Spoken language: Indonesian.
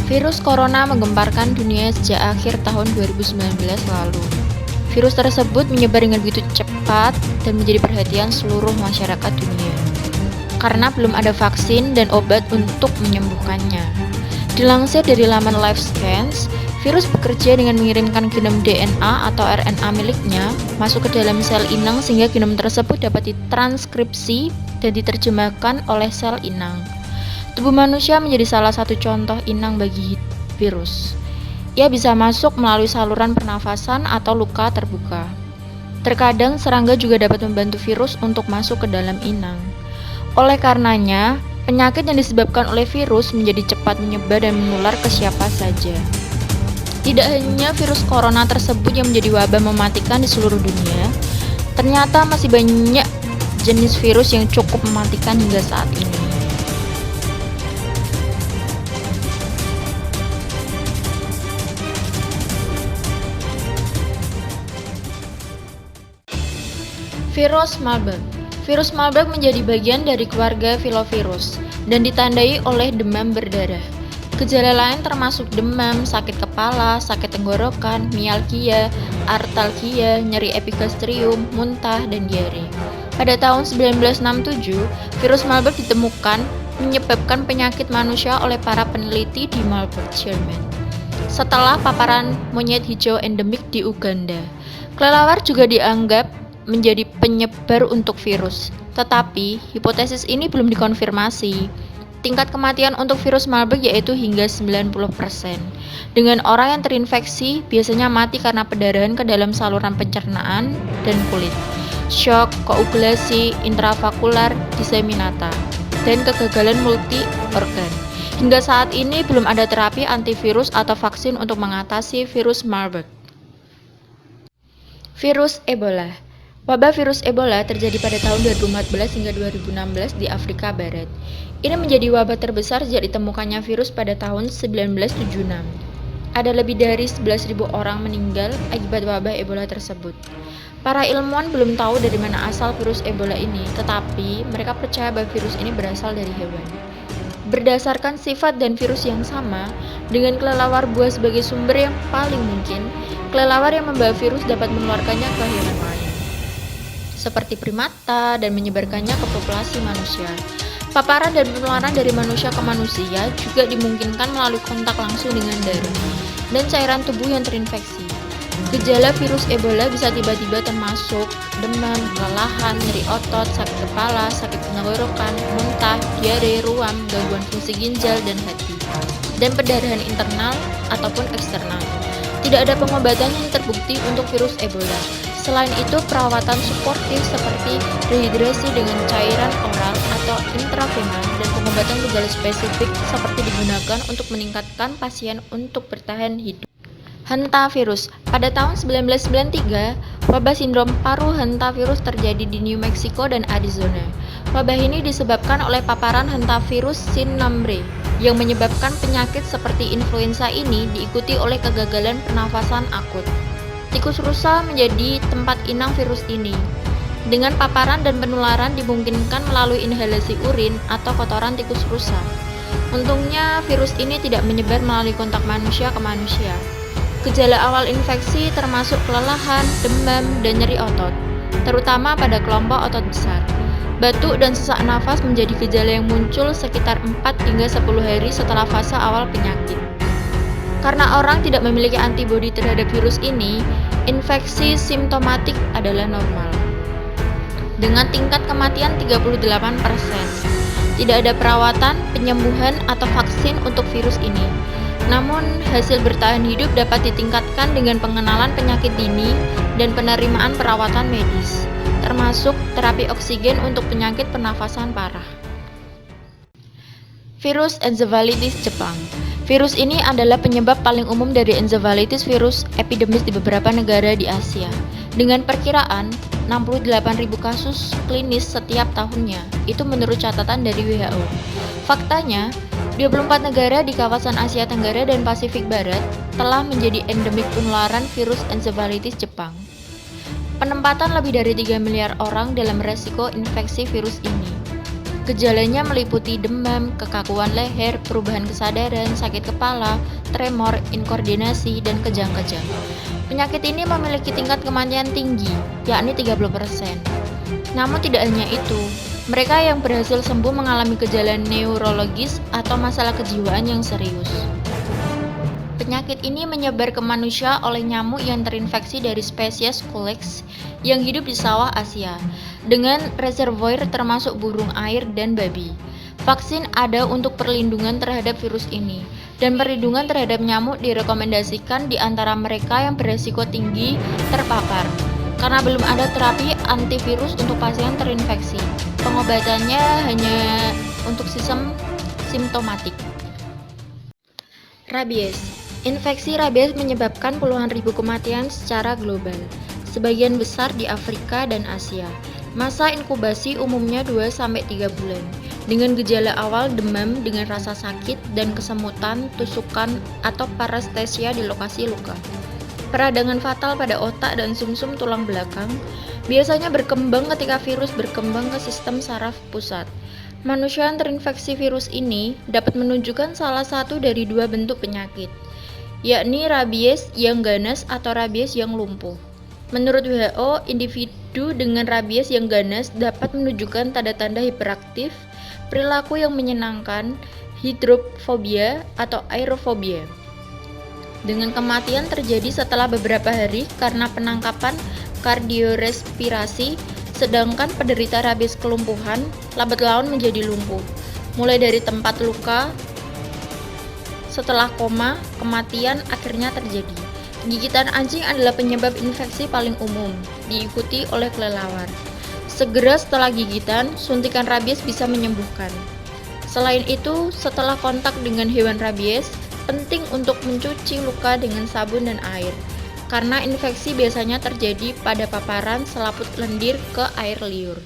Virus corona menggemparkan dunia sejak akhir tahun 2019 lalu. Virus tersebut menyebar dengan begitu cepat dan menjadi perhatian seluruh masyarakat dunia. Karena belum ada vaksin dan obat untuk menyembuhkannya. Dilansir dari laman LifeScans, virus bekerja dengan mengirimkan genom DNA atau RNA miliknya masuk ke dalam sel inang sehingga genom tersebut dapat ditranskripsi dan diterjemahkan oleh sel inang. Tubuh manusia menjadi salah satu contoh inang bagi virus. Ia bisa masuk melalui saluran pernafasan atau luka terbuka. Terkadang serangga juga dapat membantu virus untuk masuk ke dalam inang. Oleh karenanya, penyakit yang disebabkan oleh virus menjadi cepat menyebar dan menular ke siapa saja. Tidak hanya virus corona tersebut yang menjadi wabah mematikan di seluruh dunia, ternyata masih banyak jenis virus yang cukup mematikan hingga saat ini. Virus Marburg. Virus Marburg menjadi bagian dari keluarga filovirus dan ditandai oleh demam berdarah. Gejala lain termasuk demam, sakit kepala, sakit tenggorokan, mialgia, artalgia, nyeri epigastrium, muntah, dan diare. Pada tahun 1967, virus Marburg ditemukan menyebabkan penyakit manusia oleh para peneliti di Marburg, Jerman. Setelah paparan monyet hijau endemik di Uganda, kelelawar juga dianggap menjadi penyebar untuk virus. Tetapi, hipotesis ini belum dikonfirmasi. Tingkat kematian untuk virus Marburg yaitu hingga 90%. Dengan orang yang terinfeksi biasanya mati karena pendarahan ke dalam saluran pencernaan dan kulit, shock, koagulasi intravakular diseminata, dan kegagalan multi organ. Hingga saat ini belum ada terapi antivirus atau vaksin untuk mengatasi virus Marburg. Virus Ebola. Wabah virus Ebola terjadi pada tahun 2014 hingga 2016 di Afrika Barat. Ini menjadi wabah terbesar sejak ditemukannya virus pada tahun 1976. Ada lebih dari 11.000 orang meninggal akibat wabah Ebola tersebut. Para ilmuwan belum tahu dari mana asal virus Ebola ini, tetapi mereka percaya bahwa virus ini berasal dari hewan. Berdasarkan sifat dan virus yang sama, dengan kelelawar buah sebagai sumber yang paling mungkin, kelelawar yang membawa virus dapat menularkannya ke hewan lain, seperti primata, dan menyebarkannya ke populasi manusia. Paparan dan penularan dari manusia ke manusia juga dimungkinkan melalui kontak langsung dengan darah dan cairan tubuh yang terinfeksi. Gejala virus Ebola bisa tiba-tiba termasuk demam, kelelahan, nyeri otot, sakit kepala, sakit tenggorokan, muntah, diare, ruam, gangguan fungsi ginjal dan hati, dan pendarahan internal ataupun eksternal. Tidak ada pengobatan yang terbukti untuk virus Ebola. Selain itu, perawatan suportif seperti rehidrasi dengan cairan oral atau intravenal dan pengobatan gejala spesifik seperti digunakan untuk meningkatkan pasien untuk bertahan hidup. Hantavirus. Pada tahun 1993, wabah sindrom paru hantavirus terjadi di New Mexico dan Arizona. Wabah ini disebabkan oleh paparan hantavirus Cinnamomre yang menyebabkan penyakit seperti influenza ini diikuti oleh kegagalan pernafasan akut. Tikus rusa menjadi tempat inang virus ini. Dengan paparan dan penularan dimungkinkan melalui inhalasi urin atau kotoran tikus rusa. Untungnya, virus ini tidak menyebar melalui kontak manusia ke manusia. Gejala awal infeksi termasuk kelelahan, demam, dan nyeri otot, terutama pada kelompok otot besar. Batuk dan sesak nafas menjadi gejala yang muncul sekitar 4 hingga 10 hari setelah fase awal penyakit. Karena orang tidak memiliki antibodi terhadap virus ini, infeksi simptomatik adalah normal. Dengan tingkat kematian 38%. Tidak ada perawatan, penyembuhan, atau vaksin untuk virus ini. Namun, hasil bertahan hidup dapat ditingkatkan dengan pengenalan penyakit dini dan penerimaan perawatan medis, termasuk terapi oksigen untuk penyakit pernafasan parah. Virus Encephalitis Jepang. Virus ini adalah penyebab paling umum dari encephalitis virus epidemis di beberapa negara di Asia. Dengan perkiraan 68.000 kasus klinis setiap tahunnya, itu menurut catatan dari WHO. Faktanya, 24 negara di kawasan Asia Tenggara dan Pasifik Barat telah menjadi endemik penularan virus encephalitis Jepang. Penempatan lebih dari 3 miliar orang dalam resiko infeksi virus ini. Gejalanya meliputi demam, kekakuan leher, perubahan kesadaran, sakit kepala, tremor, inkoordinasi, dan kejang-kejang. Penyakit ini memiliki tingkat kematian tinggi, yakni 30%. Namun tidak hanya itu, mereka yang berhasil sembuh mengalami gejala neurologis atau masalah kejiwaan yang serius. Penyakit ini menyebar ke manusia oleh nyamuk yang terinfeksi dari spesies Culex yang hidup di sawah Asia, dengan reservoir termasuk burung air dan babi. Vaksin ada untuk perlindungan terhadap virus ini, dan perlindungan terhadap nyamuk direkomendasikan di antara mereka yang beresiko tinggi terpapar. Karena belum ada terapi antivirus untuk pasien terinfeksi, pengobatannya hanya untuk sistem simptomatik. Rabies. Infeksi rabies menyebabkan puluhan ribu kematian secara global, sebagian besar di Afrika dan Asia. Masa inkubasi umumnya 2-3 bulan, dengan gejala awal demam dengan rasa sakit dan kesemutan, tusukan, atau parestesia di lokasi luka. Peradangan fatal pada otak dan sumsum tulang belakang biasanya berkembang ketika virus berkembang ke sistem saraf pusat. Manusia yang terinfeksi virus ini dapat menunjukkan salah satu dari dua bentuk penyakit, yakni rabies yang ganas atau rabies yang lumpuh. Menurut WHO, individu dengan rabies yang ganas dapat menunjukkan tanda-tanda hiperaktif, perilaku yang menyenangkan, hidrofobia atau aerofobia. Dengan kematian terjadi setelah beberapa hari karena penangkapan kardiorespirasi, sedangkan penderita rabies kelumpuhan lambat laun menjadi lumpuh, mulai dari tempat luka. Setelah koma, kematian akhirnya terjadi. Gigitan anjing adalah penyebab infeksi paling umum, diikuti oleh kelelawar. Segera setelah gigitan, suntikan rabies bisa menyembuhkan. Selain itu, setelah kontak dengan hewan rabies, penting untuk mencuci luka dengan sabun dan air, karena infeksi biasanya terjadi pada paparan selaput lendir ke air liur.